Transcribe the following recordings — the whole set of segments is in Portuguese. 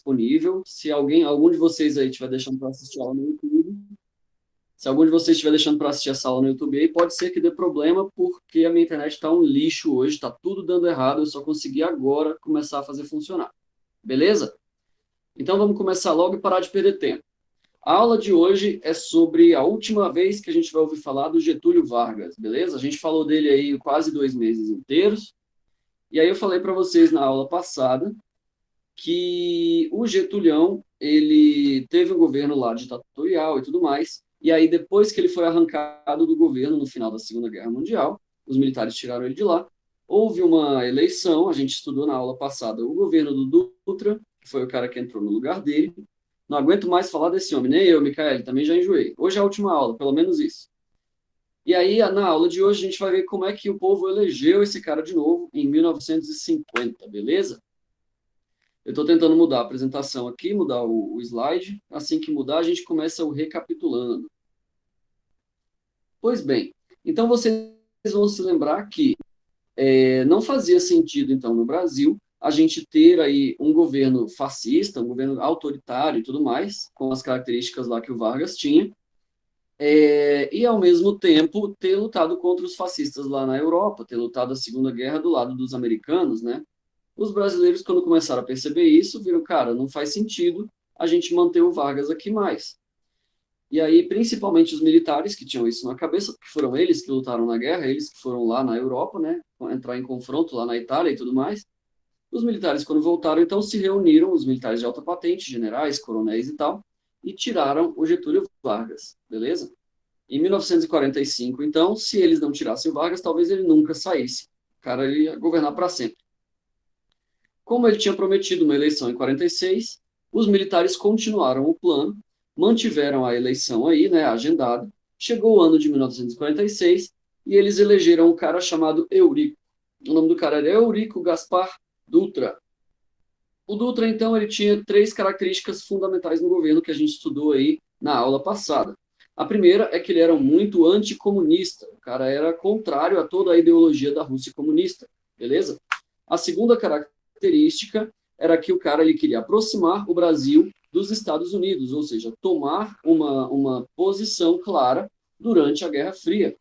disponível. Se algum de vocês aí estiver deixando para assistir aula no YouTube, se algum de vocês estiver deixando para assistir essa aula no YouTube aí, pode ser que dê problema, porque a minha internet está um lixo hoje, está tudo dando errado, eu só consegui agora começar a fazer funcionar. Beleza? Então vamos começar logo e parar de perder tempo. A aula de hoje é sobre a última vez que a gente vai ouvir falar do Getúlio Vargas, beleza? A gente falou dele aí quase 2 meses inteiros, e aí eu falei para vocês na aula passada que o Getulhão, ele teve um governo lá ditatorial e tudo mais, e aí depois que ele foi arrancado do governo no final da Segunda Guerra Mundial, os militares tiraram ele de lá, houve uma eleição, a gente estudou na aula passada o governo do Dutra, que foi o cara que entrou no lugar dele. Não aguento mais falar desse homem, nem eu, Micael, também já enjoei. Hoje é a última aula, pelo menos isso. E aí, na aula de hoje, a gente vai ver como é que o povo elegeu esse cara de novo em 1950, beleza? Eu estou tentando mudar a apresentação aqui, mudar o slide. Assim que mudar, a gente começa o recapitulando. Pois bem, então vocês vão se lembrar que não fazia sentido, então, no Brasil, a gente ter aí um governo fascista, um governo autoritário e tudo mais, com as características lá que o Vargas tinha, e, ao mesmo tempo, ter lutado contra os fascistas lá na Europa, ter lutado a Segunda Guerra do lado dos americanos, né? Os brasileiros, quando começaram a perceber isso, viram, cara, não faz sentido a gente manter o Vargas aqui mais. E aí, principalmente os militares que tinham isso na cabeça, porque foram eles que lutaram na guerra, eles que foram lá na Europa, né, entrar em confronto lá na Itália e tudo mais. Os militares, quando voltaram, então se reuniram, os militares de alta patente, generais, coronéis e tal, e tiraram o Getúlio Vargas, beleza? Em 1945, então, se eles não tirassem o Vargas, talvez ele nunca saísse. O cara ia governar para sempre. Como ele tinha prometido uma eleição em 46, os militares continuaram o plano, mantiveram a eleição aí, né, agendada. Chegou o ano de 1946 e eles elegeram um cara chamado Eurico. O nome do cara era Eurico Gaspar Dutra. O Dutra, então, ele tinha 3 características fundamentais no governo que a gente estudou aí na aula passada. A primeira é que ele era muito anticomunista. O cara era contrário a toda a ideologia da Rússia comunista, beleza? A segunda característica era que o cara ele queria aproximar o Brasil dos Estados Unidos, ou seja, tomar uma posição clara durante a Guerra Fria.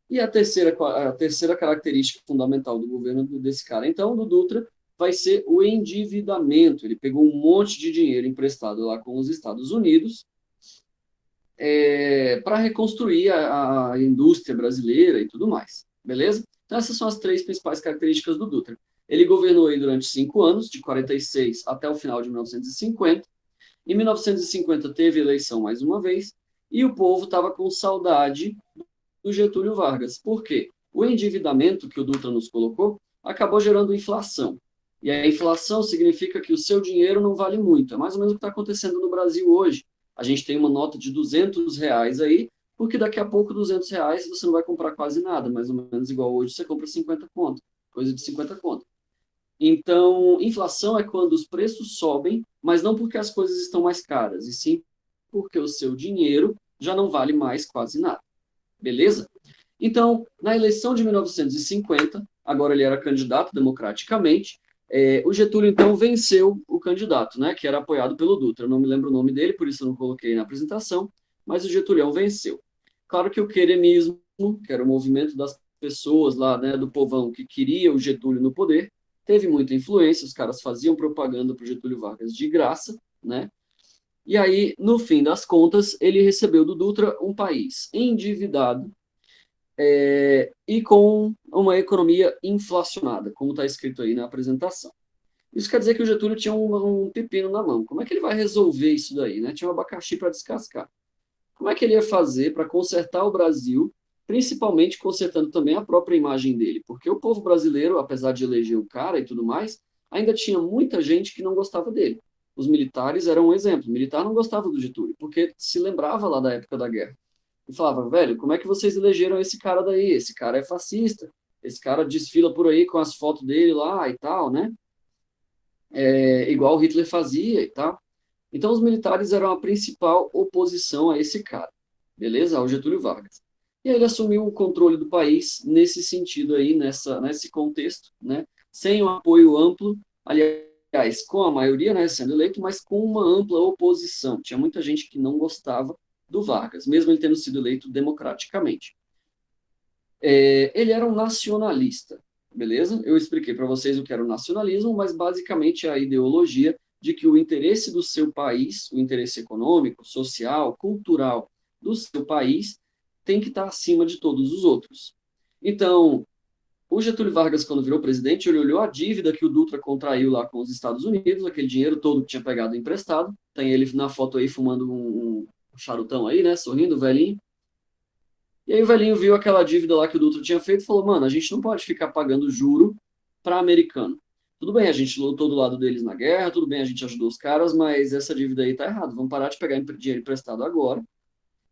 E a terceira característica fundamental do governo desse cara, então, do Dutra, vai ser o endividamento. Ele pegou um monte de dinheiro emprestado lá com os Estados Unidos para reconstruir a indústria brasileira e tudo mais, beleza? Então, essas são as 3 principais características do Dutra. Ele governou aí durante 5 anos, de 46 até o final de 1950. Em 1950 teve eleição mais uma vez, e o povo estava com saudade do Getúlio Vargas. Por quê? O endividamento que o Dutra nos colocou acabou gerando inflação. E a inflação significa que o seu dinheiro não vale muito. É mais ou menos o que está acontecendo no Brasil hoje. A gente tem uma nota de R$ 200 aí, porque daqui a pouco R$ 200 você não vai comprar quase nada, mais ou menos igual hoje você compra 50 conto, coisa de 50 conto. Então, inflação é quando os preços sobem, mas não porque as coisas estão mais caras, e sim porque o seu dinheiro já não vale mais quase nada. Beleza? Então, na eleição de 1950, agora ele era candidato democraticamente, o Getúlio, então, venceu o candidato, né, que era apoiado pelo Dutra. Eu não me lembro o nome dele, por isso eu não coloquei na apresentação, mas o Getúlio venceu. Claro que o queremismo, que era o movimento das pessoas lá, né, do povão que queria o Getúlio no poder, teve muita influência, os caras faziam propaganda para o Getúlio Vargas de graça, né? E aí, no fim das contas, ele recebeu do Dutra um país endividado e com uma economia inflacionada, como está escrito aí na apresentação. Isso quer dizer que o Getúlio tinha um pepino na mão. Como é que ele vai resolver isso daí, né? Tinha um abacaxi para descascar. Como é que ele ia fazer para consertar o Brasil, principalmente consertando também a própria imagem dele? Porque o povo brasileiro, apesar de eleger o cara e tudo mais, ainda tinha muita gente que não gostava dele. Os militares eram um exemplo. O militar não gostava do Getúlio, porque se lembrava lá da época da guerra. E falava, velho, como é que vocês elegeram esse cara daí? Esse cara é fascista. Esse cara desfila por aí com as fotos dele lá e tal, né? Igual o Hitler fazia e tal. Então, os militares eram a principal oposição a esse cara, beleza? Ao Getúlio Vargas. E aí ele assumiu o controle do país nesse sentido aí, nesse contexto, né? Sem um apoio amplo. Aliás, aliás, com a maioria, né, sendo eleito, mas com uma ampla oposição. Tinha muita gente que não gostava do Vargas, mesmo ele tendo sido eleito democraticamente. Ele era um nacionalista, beleza? Eu expliquei para vocês o que era o nacionalismo, mas basicamente é a ideologia de que o interesse do seu país, o interesse econômico, social, cultural do seu país, tem que estar acima de todos os outros. Então, o Getúlio Vargas, quando virou presidente, ele olhou a dívida que o Dutra contraiu lá com os Estados Unidos, aquele dinheiro todo que tinha pegado emprestado. Tem ele na foto aí fumando um charutão aí, né? Sorrindo, velhinho. E aí o velhinho viu aquela dívida lá que o Dutra tinha feito e falou: mano, a gente não pode ficar pagando juro para americano. Tudo bem, a gente lutou do lado deles na guerra, tudo bem, a gente ajudou os caras, mas essa dívida aí tá errada. Vamos parar de pegar dinheiro emprestado agora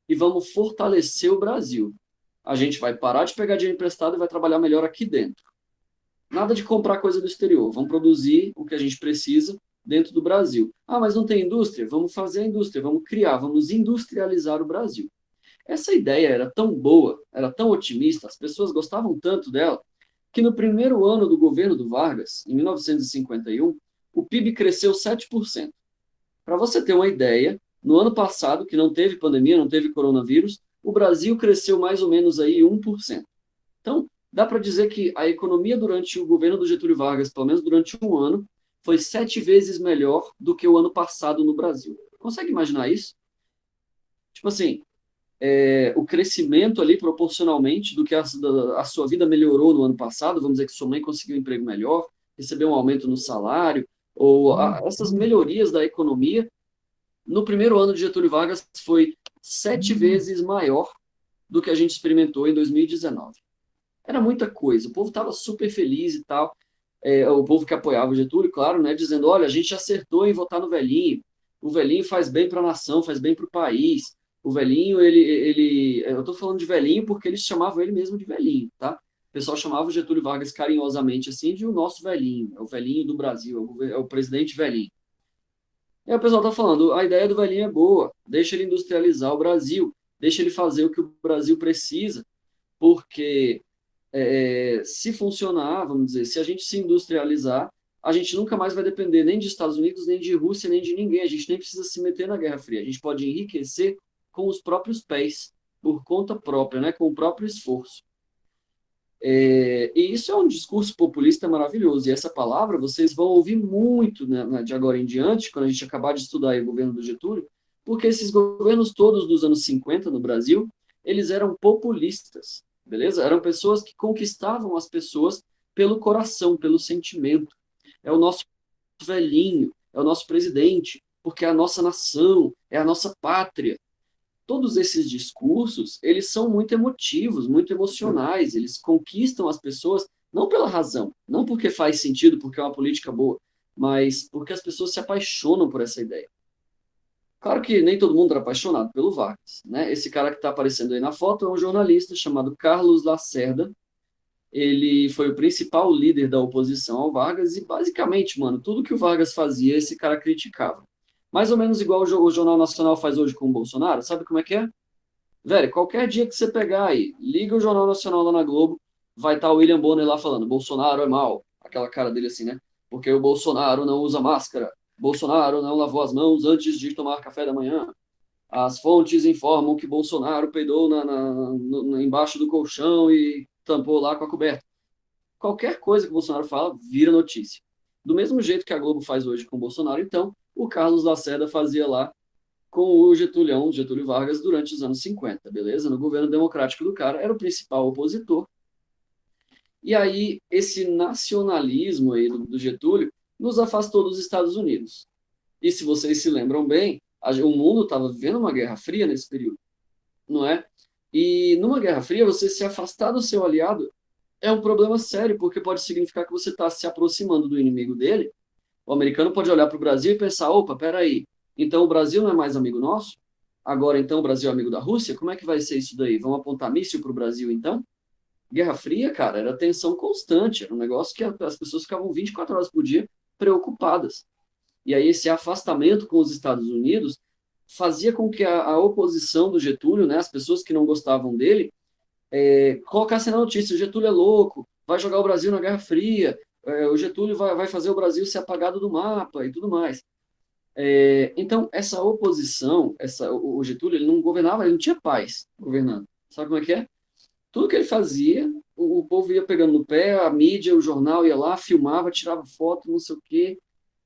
e vamos fortalecer o Brasil. A gente vai parar de pegar dinheiro emprestado e vai trabalhar melhor aqui dentro. Nada de comprar coisa do exterior. Vamos produzir o que a gente precisa dentro do Brasil. Ah, mas não tem indústria? Vamos fazer a indústria, vamos criar, vamos industrializar o Brasil. Essa ideia era tão boa, era tão otimista, as pessoas gostavam tanto dela, que no primeiro ano do governo do Vargas, em 1951, o PIB cresceu 7%. Para você ter uma ideia, no ano passado, que não teve pandemia, não teve coronavírus, o Brasil cresceu mais ou menos aí 1%. Então, dá para dizer que a economia durante o governo do Getúlio Vargas, pelo menos durante um ano, foi 7 vezes melhor do que o ano passado no Brasil. Consegue imaginar isso? Tipo assim, o crescimento ali proporcionalmente do que a sua vida melhorou no ano passado, vamos dizer que sua mãe conseguiu um emprego melhor, recebeu um aumento no salário, ou essas melhorias da economia, no primeiro ano de Getúlio Vargas foi 7 vezes maior do que a gente experimentou em 2019. Era muita coisa, o povo estava super feliz e tal, o povo que apoiava o Getúlio, claro, né, dizendo, olha, a gente acertou em votar no velhinho, o velhinho faz bem para a nação, faz bem para o país, o velhinho, eu estou falando de velhinho porque eles chamavam ele mesmo de velhinho, tá? O pessoal chamava o Getúlio Vargas carinhosamente assim de o nosso velhinho, é o velhinho do Brasil, é o presidente velhinho. E aí o pessoal está falando, a ideia do velhinho é boa, deixa ele industrializar o Brasil, deixa ele fazer o que o Brasil precisa, porque se funcionar, vamos dizer, se a gente se industrializar, a gente nunca mais vai depender nem de Estados Unidos, nem de Rússia, nem de ninguém. A gente nem precisa se meter na Guerra Fria. A gente pode enriquecer com os próprios pés, por conta própria, né, com o próprio esforço. E isso é um discurso populista maravilhoso. E essa palavra vocês vão ouvir muito, né, de agora em diante, quando a gente acabar de estudar aí o governo do Getúlio, porque esses governos todos dos anos 50 no Brasil, eles eram populistas, beleza? Eram pessoas que conquistavam as pessoas pelo coração, pelo sentimento. É o nosso velhinho, é o nosso presidente, porque é a nossa nação, é a nossa pátria. Todos esses discursos, eles são muito emotivos, muito emocionais, eles conquistam as pessoas não pela razão, não porque faz sentido, porque é uma política boa, mas porque as pessoas se apaixonam por essa ideia. Claro que nem todo mundo era apaixonado pelo Vargas, né? Esse cara que está aparecendo aí na foto é um jornalista chamado Carlos Lacerda. Ele foi o principal líder da oposição ao Vargas e, basicamente, mano, tudo que o Vargas fazia, esse cara criticava. Mais ou menos igual o Jornal Nacional faz hoje com o Bolsonaro. Sabe como é que é? Velho, qualquer dia que você pegar aí, liga o Jornal Nacional lá na Globo, vai estar o William Bonner lá falando, Bolsonaro é mal. Aquela cara dele assim, né? Porque o Bolsonaro não usa máscara. Bolsonaro não lavou as mãos antes de tomar café da manhã. As fontes informam que Bolsonaro peidou embaixo do colchão e tampou lá com a coberta. Qualquer coisa que o Bolsonaro fala vira notícia. Do mesmo jeito que a Globo faz hoje com o Bolsonaro, então, o Carlos Lacerda fazia lá com o Getúlio Vargas, durante os anos 50, beleza? No governo democrático do cara, era o principal opositor. E aí, esse nacionalismo aí do Getúlio nos afastou dos Estados Unidos. E se vocês se lembram bem, o mundo estava vivendo uma guerra fria nesse período, não é? E numa guerra fria, você se afastar do seu aliado é um problema sério, porque pode significar que você está se aproximando do inimigo dele. O americano pode olhar para o Brasil e pensar, opa, peraí, então o Brasil não é mais amigo nosso? Agora, então, o Brasil é amigo da Rússia? Como é que vai ser isso daí? Vão apontar míssil para o Brasil, então? Guerra Fria, cara, era tensão constante, era um negócio que as pessoas ficavam 24 horas por dia preocupadas. E aí esse afastamento com os Estados Unidos fazia com que a oposição do Getúlio, né, as pessoas que não gostavam dele, colocassem na notícia, o Getúlio é louco, vai jogar o Brasil na Guerra Fria, o Getúlio vai fazer o Brasil ser apagado do mapa e tudo mais. Então, essa oposição, o Getúlio, ele não governava, ele não tinha paz governando. Sabe como é que é? Tudo que ele fazia, o povo ia pegando no pé, a mídia, o jornal ia lá, filmava, tirava foto, não sei o quê,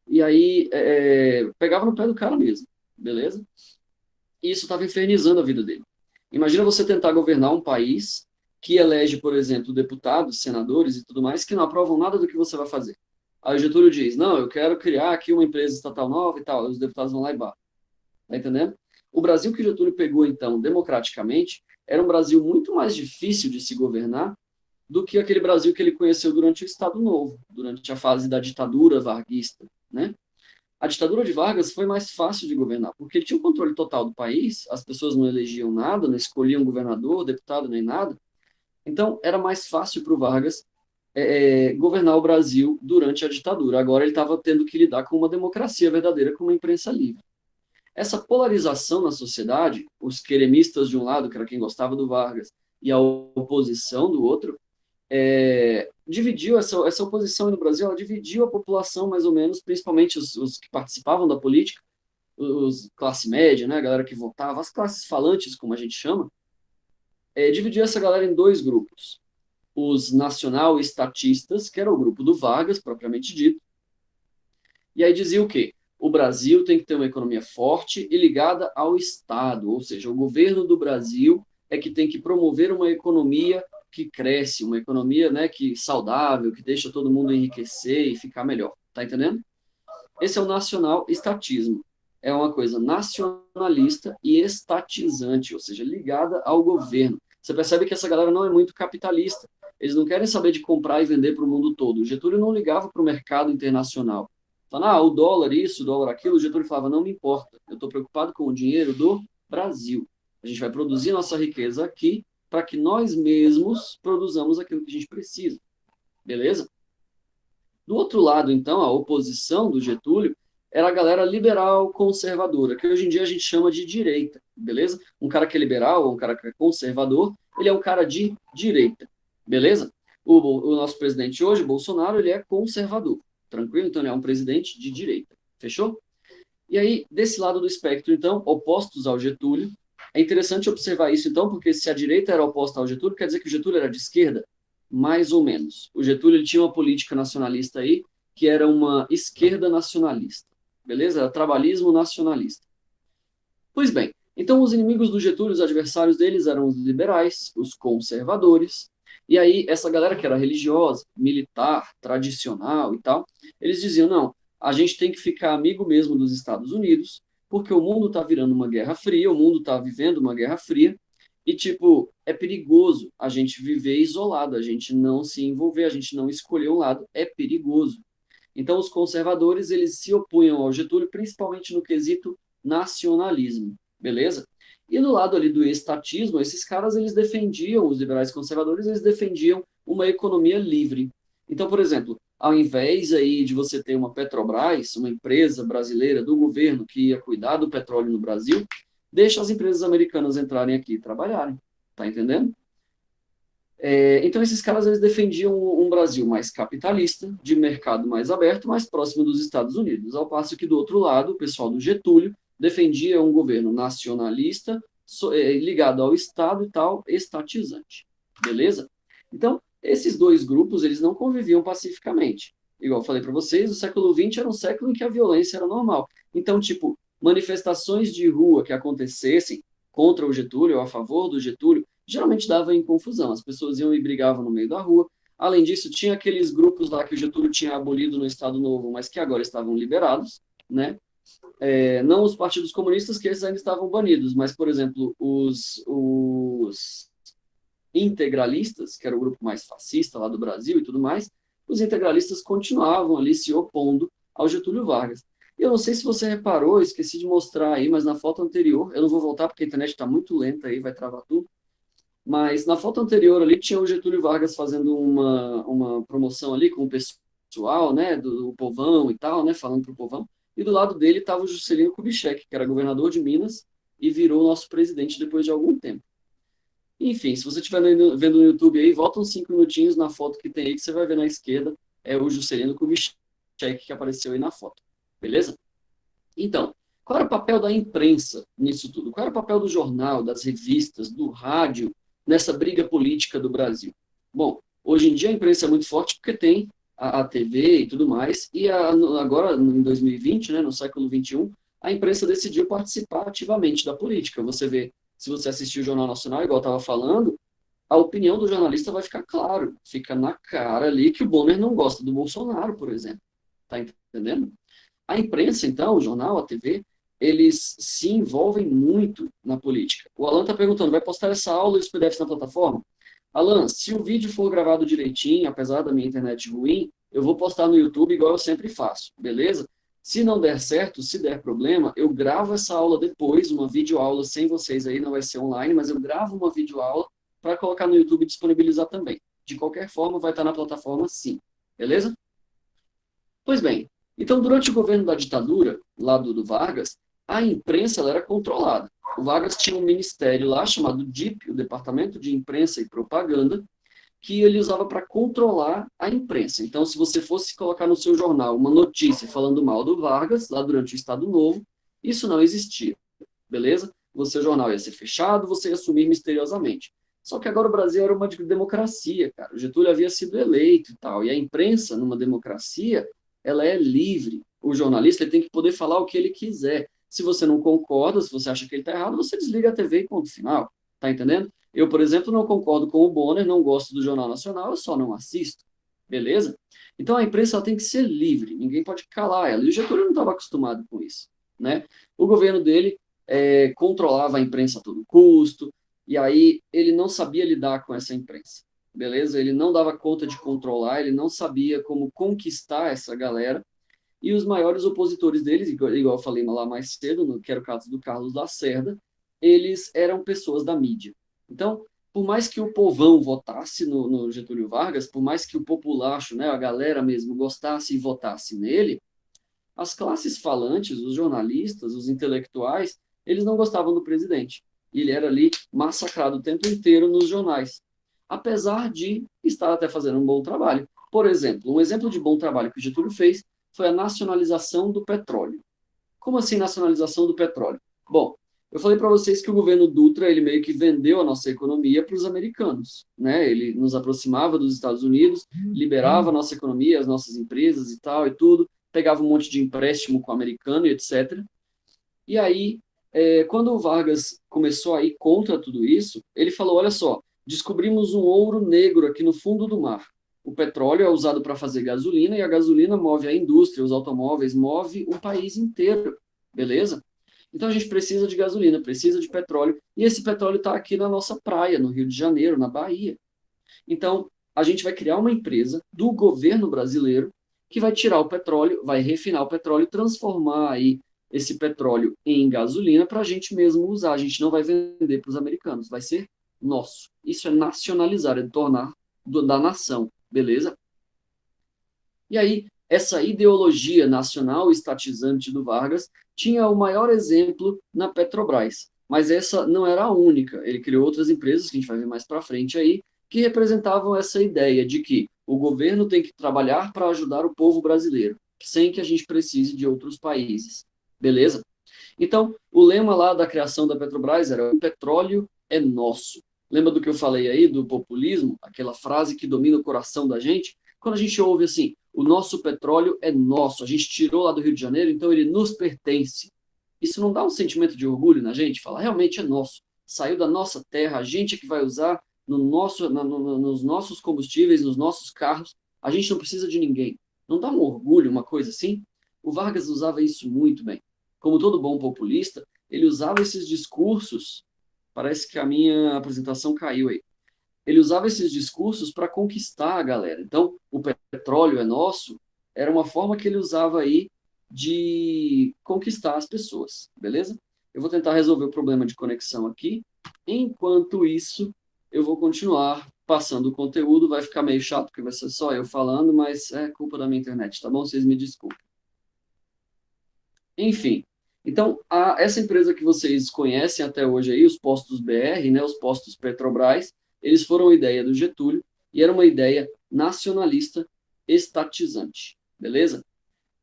e aí pegava no pé do cara mesmo, beleza? E isso estava infernizando a vida dele. Imagina você tentar governar um país que elege, por exemplo, deputados, senadores e tudo mais, que não aprovam nada do que você vai fazer. Aí o Getúlio diz, não, eu quero criar aqui uma empresa estatal nova e tal, os deputados vão lá e batem. Tá entendendo? O Brasil que Getúlio pegou, então, democraticamente, era um Brasil muito mais difícil de se governar do que aquele Brasil que ele conheceu durante o Estado Novo, durante a fase da ditadura varguista, né? A ditadura de Vargas foi mais fácil de governar, porque ele tinha o controle total do país, as pessoas não elegiam nada, não escolhiam governador, deputado, nem nada. Então, era mais fácil para o Vargas governar o Brasil durante a ditadura. Agora ele estava tendo que lidar com uma democracia verdadeira, com uma imprensa livre. Essa polarização na sociedade, os queremistas de um lado, que era quem gostava do Vargas, e a oposição do outro, dividiu essa oposição no Brasil, ela dividiu a população mais ou menos, principalmente os que participavam da política, os classe média, né, a galera que votava, as classes falantes, como a gente chama, dividiu essa galera em dois grupos. Os nacional-estatistas, que era o grupo do Vargas, propriamente dito, e aí dizia o quê? O Brasil tem que ter uma economia forte e ligada ao Estado, ou seja, o governo do Brasil é que tem que promover uma economia que cresce, uma economia, né, que saudável, que deixa todo mundo enriquecer e ficar melhor. Tá entendendo? Esse é o nacional estatismo. É uma coisa nacionalista e estatizante, ou seja, ligada ao governo. Você percebe que essa galera não é muito capitalista. Eles não querem saber de comprar e vender para o mundo todo. O Getúlio não ligava para o mercado internacional. Falando, o dólar isso, o dólar aquilo. O Getúlio falava, não me importa. Eu estou preocupado com o dinheiro do Brasil. A gente vai produzir nossa riqueza aqui para que nós mesmos produzamos aquilo que a gente precisa. Beleza? Do outro lado, então, a oposição do Getúlio era a galera liberal conservadora, que hoje em dia a gente chama de direita, beleza? Um cara que é liberal, ou um cara que é conservador, ele é um cara de direita, beleza? O nosso presidente hoje, Bolsonaro, ele é conservador, tranquilo? Então ele é um presidente de direita, fechou? E aí, desse lado do espectro, então, opostos ao Getúlio, é interessante observar isso, então, porque se a direita era oposta ao Getúlio, quer dizer que o Getúlio era de esquerda? Mais ou menos. O Getúlio ele tinha uma política nacionalista aí, que era uma esquerda nacionalista, beleza? Era trabalhismo nacionalista. Pois bem, então os inimigos do Getúlio, os adversários deles eram os liberais, os conservadores, e aí essa galera que era religiosa, militar, tradicional e tal, eles diziam, não, a gente tem que ficar amigo mesmo dos Estados Unidos, porque o mundo está virando uma guerra fria, o mundo está vivendo uma guerra fria, e, tipo, é perigoso a gente viver isolado, a gente não se envolver, a gente não escolher um lado, é perigoso. Então, os conservadores, eles se opunham ao Getúlio, principalmente no quesito nacionalismo, beleza? E do lado ali do estatismo, esses caras, eles defendiam, os liberais conservadores, eles defendiam uma economia livre. Então, por exemplo, ao invés aí de você ter uma Petrobras, uma empresa brasileira do governo que ia cuidar do petróleo no Brasil, deixa as empresas americanas entrarem aqui e trabalharem, tá entendendo? Então, esses caras eles defendiam um Brasil mais capitalista, de mercado mais aberto, mais próximo dos Estados Unidos, ao passo que, do outro lado, o pessoal do Getúlio defendia um governo nacionalista, ligado ao Estado e tal, estatizante. Beleza? Então, esses dois grupos eles não conviviam pacificamente. Igual eu falei para vocês, o século XX era um século em que a violência era normal. Então, tipo, manifestações de rua que acontecessem contra o Getúlio ou a favor do Getúlio, geralmente dava em confusão. As pessoas iam e brigavam no meio da rua. Além disso, tinha aqueles grupos lá que o Getúlio tinha abolido no Estado Novo, mas que agora estavam liberados, né? Não os partidos comunistas, que esses ainda estavam banidos, mas, por exemplo, os integralistas, que era o grupo mais fascista lá do Brasil e tudo mais, os integralistas continuavam ali se opondo ao Getúlio Vargas. Eu não sei se você reparou, esqueci de mostrar aí, mas na foto anterior, eu não vou voltar porque a internet está muito lenta aí, vai travar tudo, mas na foto anterior ali tinha o Getúlio Vargas fazendo uma promoção ali com o pessoal, né, do povão e tal, né, falando para o povão, e do lado dele estava o Juscelino Kubitschek, que era governador de Minas e virou nosso presidente depois de algum tempo. Enfim, se você estiver vendo no YouTube aí, volta uns 5 minutinhos na foto que tem aí, que você vai ver na esquerda, é o Juscelino Kubitschek que apareceu aí na foto. Beleza? Então, qual era o papel da imprensa nisso tudo? Qual era o papel do jornal, das revistas, do rádio, nessa briga política do Brasil? Bom, hoje em dia a imprensa é muito forte porque tem a TV e tudo mais, e agora, em 2020, né, no século XXI, a imprensa decidiu participar ativamente da política. Você vê, se você assistir o Jornal Nacional, igual eu estava falando, a opinião do jornalista vai ficar claro, fica na cara ali que o Bonner não gosta do Bolsonaro, por exemplo. Tá entendendo? A imprensa, então, o jornal, a TV, eles se envolvem muito na política. O Alan está perguntando, vai postar essa aula e os PDFs na plataforma? Alan, se o vídeo for gravado direitinho, apesar da minha internet ruim, eu vou postar no YouTube igual eu sempre faço, beleza? Se não der certo, se der problema, eu gravo essa aula depois, uma videoaula sem vocês aí, não vai ser online, mas eu gravo uma videoaula para colocar no YouTube e disponibilizar também. De qualquer forma, vai estar na plataforma sim, beleza? Pois bem, então durante o governo da ditadura, lá do Vargas, a imprensa ela era controlada. O Vargas tinha um ministério lá chamado DIP, o Departamento de Imprensa e Propaganda, que ele usava para controlar a imprensa. Então, se você fosse colocar no seu jornal uma notícia falando mal do Vargas, lá durante o Estado Novo, isso não existia, beleza? O seu jornal ia ser fechado, você ia sumir misteriosamente. Só que agora o Brasil era uma democracia, cara. O Getúlio havia sido eleito e tal. E a imprensa, numa democracia, ela é livre. O jornalista ele tem que poder falar o que ele quiser. Se você não concorda, se você acha que ele está errado, você desliga a TV e ponto final. Tá entendendo? Eu, por exemplo, não concordo com o Bonner, não gosto do Jornal Nacional, eu só não assisto. Beleza? Então a imprensa ela tem que ser livre, ninguém pode calar ela. E o Getúlio não estava acostumado com isso. Né? O governo dele controlava a imprensa a todo custo, e aí ele não sabia lidar com essa imprensa. Beleza? Ele não dava conta de controlar, ele não sabia como conquistar essa galera. E os maiores opositores deles, igual eu falei lá mais cedo, que era o caso do Carlos Lacerda, eles eram pessoas da mídia. Então, por mais que o povão votasse no Getúlio Vargas, por mais que o populacho, né, a galera mesmo, gostasse e votasse nele, as classes falantes, os jornalistas, os intelectuais, eles não gostavam do presidente. E ele era ali massacrado o tempo inteiro nos jornais, apesar de estar até fazendo um bom trabalho. Por exemplo, um exemplo de bom trabalho que o Getúlio fez foi a nacionalização do petróleo. Como assim nacionalização do petróleo? Bom, eu falei para vocês que o governo Dutra ele meio que vendeu a nossa economia para os americanos, né? Ele nos aproximava dos Estados Unidos, liberava a nossa economia, as nossas empresas e tal e tudo, pegava um monte de empréstimo com o americano e etc. E aí, quando o Vargas começou a ir contra tudo isso, ele falou: olha só, descobrimos um ouro negro aqui no fundo do mar. O petróleo é usado para fazer gasolina e a gasolina move a indústria, os automóveis, move o país inteiro, beleza? Então a gente precisa de gasolina, precisa de petróleo, e esse petróleo está aqui na nossa praia, no Rio de Janeiro, na Bahia. Então a gente vai criar uma empresa do governo brasileiro que vai tirar o petróleo, vai refinar o petróleo e transformar aí esse petróleo em gasolina para a gente mesmo usar. A gente não vai vender para os americanos, vai ser nosso. Isso é nacionalizar, é tornar da nação, beleza? E aí, essa ideologia nacional estatizante do Vargas tinha o maior exemplo na Petrobras. Mas essa não era a única. Ele criou outras empresas, que a gente vai ver mais para frente aí, que representavam essa ideia de que o governo tem que trabalhar para ajudar o povo brasileiro, sem que a gente precise de outros países. Beleza? Então, o lema lá da criação da Petrobras era: o petróleo é nosso. Lembra do que eu falei aí, do populismo? Aquela frase que domina o coração da gente? Quando a gente ouve assim, o nosso petróleo é nosso, a gente tirou lá do Rio de Janeiro, então ele nos pertence. Isso não dá um sentimento de orgulho na gente? Fala, realmente é nosso. Saiu da nossa terra, a gente é que vai usar nos nossos combustíveis, nos nossos carros. A gente não precisa de ninguém. Não dá um orgulho, uma coisa assim? O Vargas usava isso muito bem. Como todo bom populista, ele usava esses discursos. Parece que a minha apresentação caiu aí. Ele usava esses discursos para conquistar a galera. Então, o petróleo é nosso, era uma forma que ele usava aí de conquistar as pessoas, beleza? Eu vou tentar resolver o problema de conexão aqui. Enquanto isso, eu vou continuar passando o conteúdo. Vai ficar meio chato, porque vai ser só eu falando, mas é culpa da minha internet, tá bom? Vocês me desculpem. Enfim, então, essa empresa que vocês conhecem até hoje aí, os postos BR, né, os postos Petrobras, eles foram ideia do Getúlio e era uma ideia nacionalista estatizante, beleza?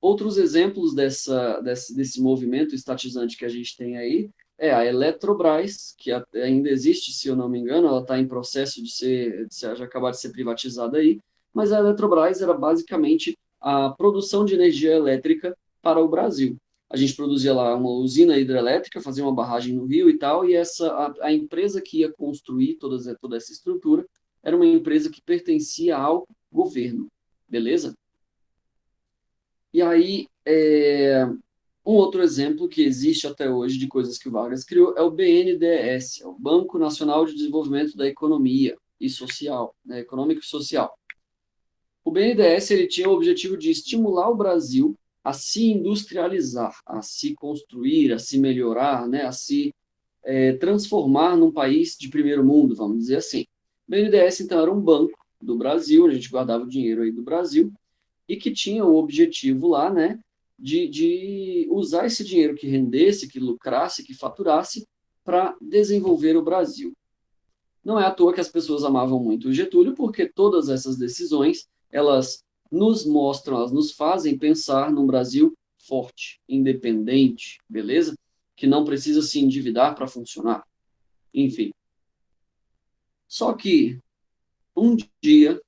Outros exemplos desse movimento estatizante que a gente tem aí é a Eletrobras, que ainda existe, se eu não me engano, ela está em processo de acabar de ser privatizada aí, mas a Eletrobras era basicamente a produção de energia elétrica para o Brasil. A gente produzia lá uma usina hidrelétrica, fazia uma barragem no rio e tal, e a empresa que ia construir toda essa estrutura era uma empresa que pertencia ao governo, beleza? E aí, um outro exemplo que existe até hoje de coisas que o Vargas criou é o BNDES, é o Banco Nacional de Desenvolvimento da Economia e Social, né, Econômico e Social. O BNDES ele tinha o objetivo de estimular o Brasil a se industrializar, a se construir, a se melhorar, né, a se transformar num país de primeiro mundo, vamos dizer assim. O BNDES, então, era um banco do Brasil, a gente guardava o dinheiro aí do Brasil, e que tinha o objetivo lá, né, de usar esse dinheiro que rendesse, que lucrasse, que faturasse, para desenvolver o Brasil. Não é à toa que as pessoas amavam muito o Getúlio, porque todas essas decisões, elas nos mostram, elas nos fazem pensar num Brasil forte, independente, beleza? Que não precisa se endividar para funcionar. Enfim. Só que, um dia,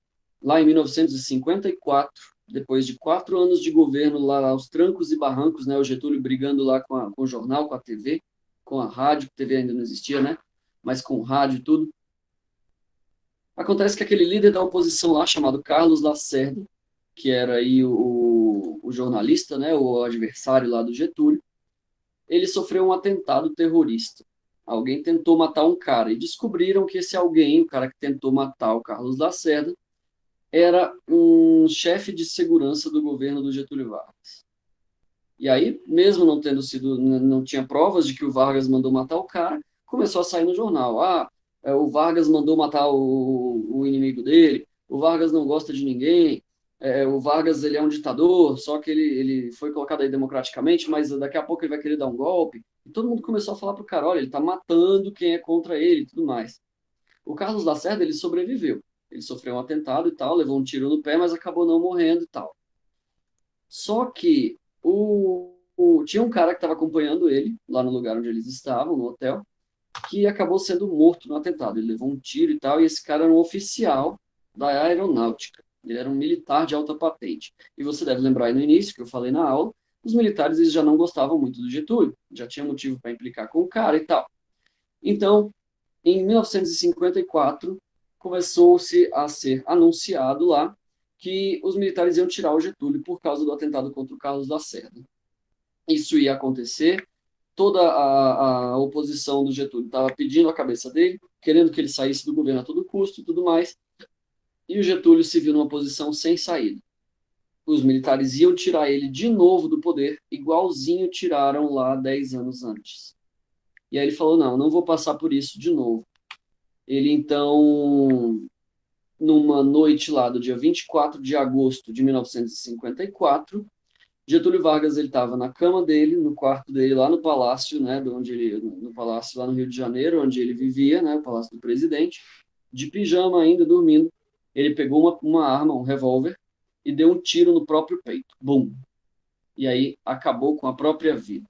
lá em 1954, depois de 4 anos de governo, lá aos trancos e barrancos, né, o Getúlio brigando lá com o jornal, com a TV, com a rádio, a TV ainda não existia, né? Mas com rádio e tudo. Acontece que aquele líder da oposição lá, chamado Carlos Lacerda, que era aí o jornalista, né, o adversário lá do Getúlio, ele sofreu um atentado terrorista. Alguém tentou matar um cara e descobriram que esse alguém, o cara que tentou matar o Carlos Lacerda, era um chefe de segurança do governo do Getúlio Vargas. E aí, mesmo não tendo sido, não tinha provas de que o Vargas mandou matar o cara, começou a sair no jornal. O Vargas mandou matar o inimigo dele, o Vargas não gosta de ninguém, o Vargas ele é um ditador, só que ele foi colocado aí democraticamente, mas daqui a pouco ele vai querer dar um golpe. E todo mundo começou a falar pro cara, olha, ele tá matando quem é contra ele e tudo mais. O Carlos Lacerda, ele sobreviveu. Ele sofreu um atentado e tal, levou um tiro no pé, mas acabou não morrendo e tal. Só que tinha um cara que estava acompanhando ele, lá no lugar onde eles estavam, no hotel, que acabou sendo morto no atentado. Ele levou um tiro e tal, e esse cara era um oficial da aeronáutica. Ele era um militar de alta patente. E você deve lembrar aí no início, que eu falei na aula, os militares eles já não gostavam muito do Getúlio, já tinha motivo para implicar com o cara e tal. Então, em 1954, começou-se a ser anunciado lá que os militares iam tirar o Getúlio por causa do atentado contra o Carlos Lacerda. Isso ia acontecer, toda a oposição do Getúlio estava pedindo a cabeça dele, querendo que ele saísse do governo a todo custo e tudo mais, e o Getúlio se viu numa posição sem saída. Os militares iam tirar ele de novo do poder, igualzinho tiraram lá 10 anos antes. E aí ele falou, não vou passar por isso de novo. Ele, então, numa noite lá do dia 24 de agosto de 1954, Getúlio Vargas ele estava na cama dele, no quarto dele, lá no palácio, né, no palácio lá no Rio de Janeiro, onde ele vivia, né, o palácio do presidente, de pijama ainda, dormindo. Ele pegou uma arma, um revólver, e deu um tiro no próprio peito. Bum! E aí acabou com a própria vida.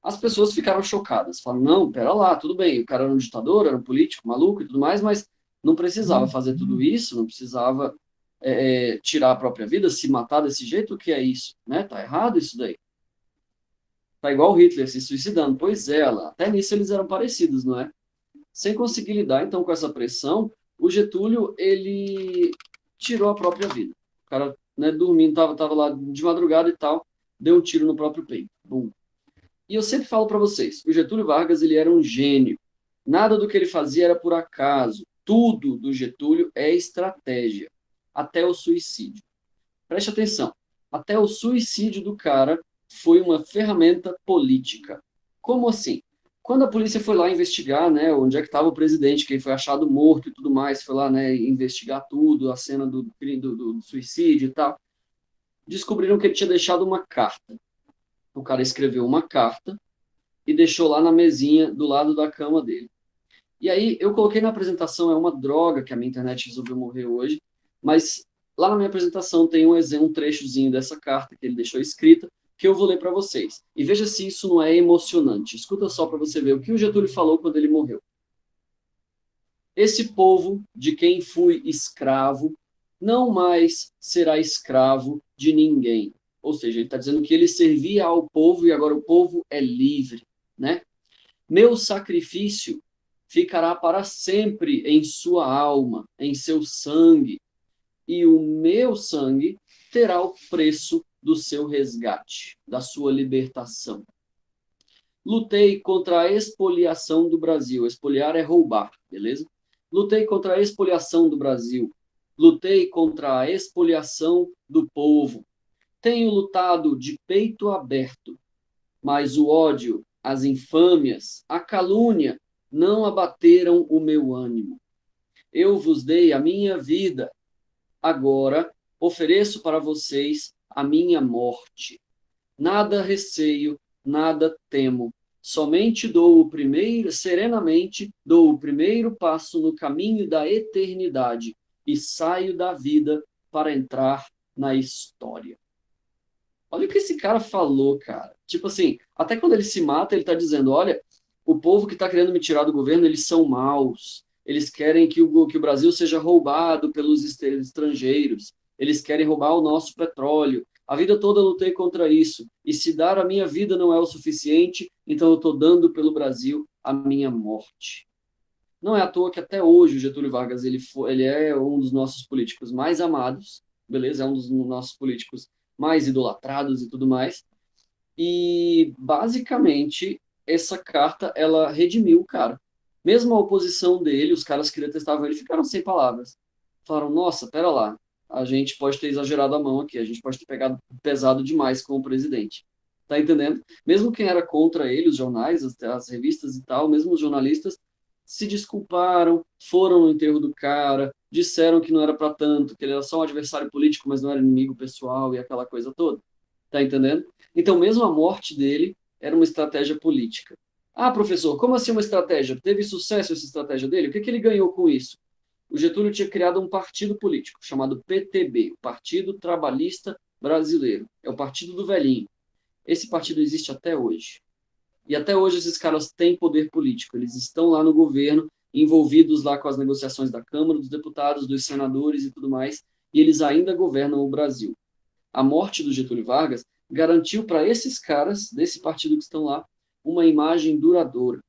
As pessoas ficaram chocadas, falaram, não, pera lá, tudo bem, o cara era um ditador, era um político, maluco e tudo mais, mas não precisava fazer tudo isso, não precisava tirar a própria vida, se matar desse jeito, o que é isso? Né? Tá errado isso daí. Tá igual Hitler se suicidando. Pois é, até nisso eles eram parecidos, não é? Sem conseguir lidar, então, com essa pressão, o Getúlio, ele tirou a própria vida. O cara, né, dormindo, tava lá de madrugada e tal, deu um tiro no próprio peito. Bum. E eu sempre falo para vocês, o Getúlio Vargas ele era um gênio. Nada do que ele fazia era por acaso. Tudo do Getúlio é estratégia, até o suicídio. Preste atenção, até o suicídio do cara foi uma ferramenta política. Como assim? Quando a polícia foi lá investigar, né, onde é que estava o presidente, que foi achado morto e tudo mais, foi lá, né, investigar tudo, a cena do suicídio e tal, descobriram que ele tinha deixado uma carta. O cara escreveu uma carta e deixou lá na mesinha do lado da cama dele. E aí eu coloquei na apresentação, é uma droga que a minha internet resolveu morrer hoje, mas Lá na minha apresentação tem um trechozinho dessa carta que ele deixou escrita, que eu vou ler para vocês. E veja se isso não é emocionante. Escuta só para você ver o que o Getúlio falou quando ele morreu. Esse povo de quem fui escravo não mais será escravo de ninguém. Ou seja, ele está dizendo que ele servia ao povo e agora o povo é livre, né? Meu sacrifício ficará para sempre em sua alma, em seu sangue, e o meu sangue terá o preço do seu resgate, da sua libertação. Lutei contra a expoliação do Brasil. Expoliar é roubar, beleza? Lutei contra a expoliação do Brasil. Lutei contra a expoliação do povo. Tenho lutado de peito aberto, mas o ódio, as infâmias, a calúnia não abateram o meu ânimo. Eu vos dei a minha vida. Agora ofereço para vocês a minha morte. Nada receio, nada temo. Somente serenamente dou o primeiro passo no caminho da eternidade e saio da vida para entrar na história. Olha o que esse cara falou, cara. Tipo assim, até quando ele se mata, ele está dizendo, olha, o povo que está querendo me tirar do governo, eles são maus. Eles querem que o Brasil seja roubado pelos estrangeiros. Eles querem roubar o nosso petróleo. A vida toda eu lutei contra isso. E se dar a minha vida não é o suficiente, então eu estou dando pelo Brasil a minha morte. Não é à toa que até hoje o Getúlio Vargas ele é um dos nossos políticos mais amados, beleza? É um dos nossos políticos mais idolatrados e tudo mais. E, basicamente, essa carta, ela redimiu o cara. Mesmo a oposição dele, os caras que detestavam ele, ficaram sem palavras. Falaram, nossa, pera lá, a gente pode ter exagerado a mão aqui, a gente pode ter pegado pesado demais com o presidente. Tá entendendo? Mesmo quem era contra ele, os jornais, as revistas e tal, mesmo os jornalistas, se desculparam, foram no enterro do cara, disseram que não era para tanto, que ele era só um adversário político, mas não era inimigo pessoal e aquela coisa toda. Tá entendendo? Então, mesmo a morte dele era uma estratégia política. Ah, professor, como assim uma estratégia? Teve sucesso essa estratégia dele? O que ele ganhou com isso? O Getúlio tinha criado um partido político chamado PTB, o Partido Trabalhista Brasileiro. É o partido do velhinho. Esse partido existe até hoje. E até hoje esses caras têm poder político. Eles estão lá no governo, envolvidos lá com as negociações da Câmara dos Deputados, dos senadores e tudo mais, e eles ainda governam o Brasil. A morte do Getúlio Vargas garantiu para esses caras, desse partido que estão lá, uma imagem duradoura.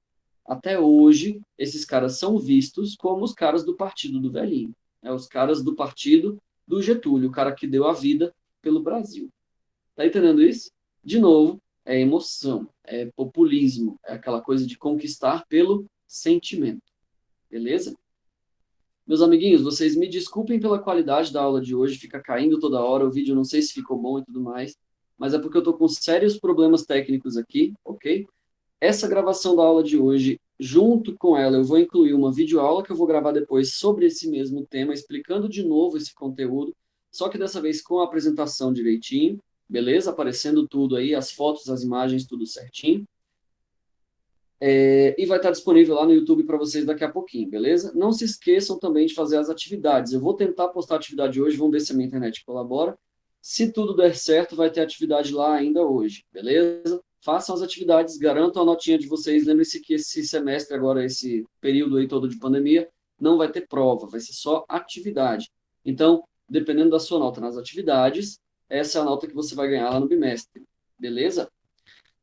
Até hoje, esses caras são vistos como os caras do partido do velhinho. Os caras do partido do Getúlio, o cara que deu a vida pelo Brasil. Tá entendendo isso? De novo, é emoção, é populismo, é aquela coisa de conquistar pelo sentimento. Beleza? Meus amiguinhos, vocês me desculpem pela qualidade da aula de hoje, fica caindo toda hora, o vídeo não sei se ficou bom e tudo mais, mas é porque eu estou com sérios problemas técnicos aqui, ok? Essa gravação da aula de hoje, junto com ela, eu vou incluir uma videoaula que eu vou gravar depois sobre esse mesmo tema, explicando de novo esse conteúdo, só que dessa vez com a apresentação direitinho, beleza? Aparecendo tudo aí, as fotos, as imagens, tudo certinho. E vai estar disponível lá no YouTube para vocês daqui a pouquinho, beleza? Não se esqueçam também de fazer as atividades. Eu vou tentar postar a atividade hoje, vamos ver se a minha internet colabora. Se tudo der certo, vai ter atividade lá ainda hoje, beleza? Façam as atividades, garantam a notinha de vocês. Lembre-se que esse semestre agora, esse período aí todo de pandemia, não vai ter prova, vai ser só atividade. Então, dependendo da sua nota nas atividades, essa é a nota que você vai ganhar lá no bimestre, beleza?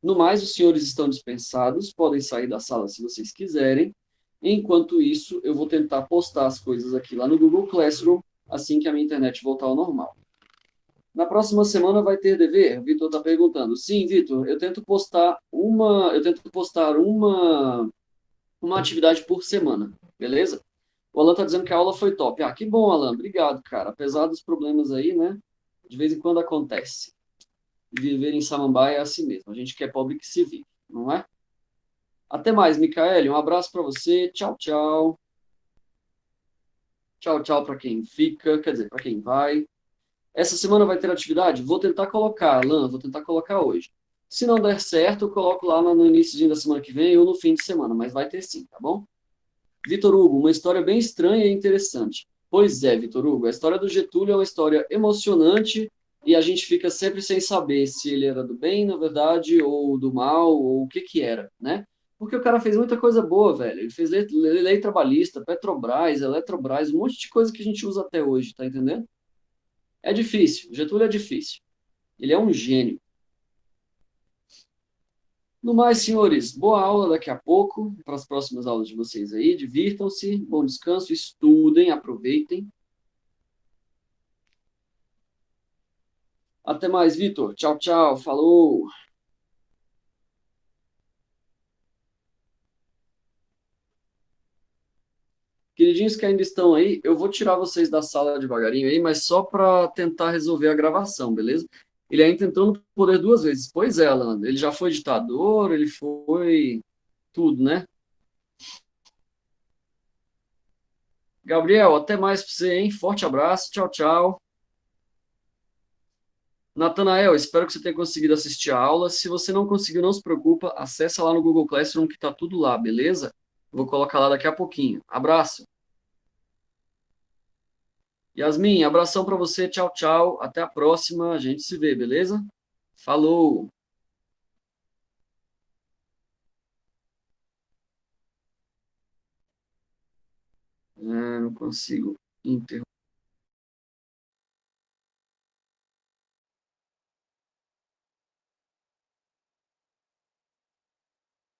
No mais, os senhores estão dispensados, podem sair da sala se vocês quiserem. Enquanto isso, eu vou tentar postar as coisas aqui lá no Google Classroom, assim que a minha internet voltar ao normal. Na próxima semana vai ter dever? O Vitor está perguntando. Sim, Vitor, eu tento postar uma atividade por semana, beleza? O Alan está dizendo que a aula foi top. Ah, que bom, Alan, obrigado, cara. Apesar dos problemas aí, né? De vez em quando acontece. Viver em Samambaia é assim mesmo. A gente que é pobre que se vive, não é? Até mais, Micaele. Um abraço para você. Tchau, tchau. Tchau, tchau para quem fica, quer dizer, para quem vai. Essa semana vai ter atividade? Vou tentar colocar, Alan, vou tentar colocar hoje. Se não der certo, eu coloco lá no início da semana que vem ou no fim de semana, mas vai ter sim, tá bom? Vitor Hugo, uma história bem estranha e interessante. Pois é, Vitor Hugo, a história do Getúlio é uma história emocionante e a gente fica sempre sem saber se ele era do bem, na verdade, ou do mal, ou o que que era, né? Porque o cara fez muita coisa boa, velho. Ele fez lei trabalhista, Petrobras, Eletrobras, um monte de coisa que a gente usa até hoje, tá entendendo? É difícil, Getúlio é difícil. Ele é um gênio. No mais, senhores, boa aula daqui a pouco, para as próximas aulas de vocês aí. Divirtam-se, bom descanso, estudem, aproveitem. Até mais, Vitor. Tchau, tchau. Falou. Queridinhos que ainda estão aí, eu vou tirar vocês da sala devagarinho aí, mas só para tentar resolver a gravação, beleza? Ele ainda tentou no poder duas vezes. Pois é, Alan, ele já foi ditador, ele foi tudo, né? Gabriel, até mais para você, hein? Forte abraço, tchau, tchau. Natanael, espero que você tenha conseguido assistir a aula. Se você não conseguiu, não se preocupa, acessa lá no Google Classroom que tá tudo lá, beleza? Vou colocar lá daqui a pouquinho. Abraço. Yasmin, abração para você, tchau, tchau. Até a próxima, a gente se vê, beleza? Falou! Não consigo interromper.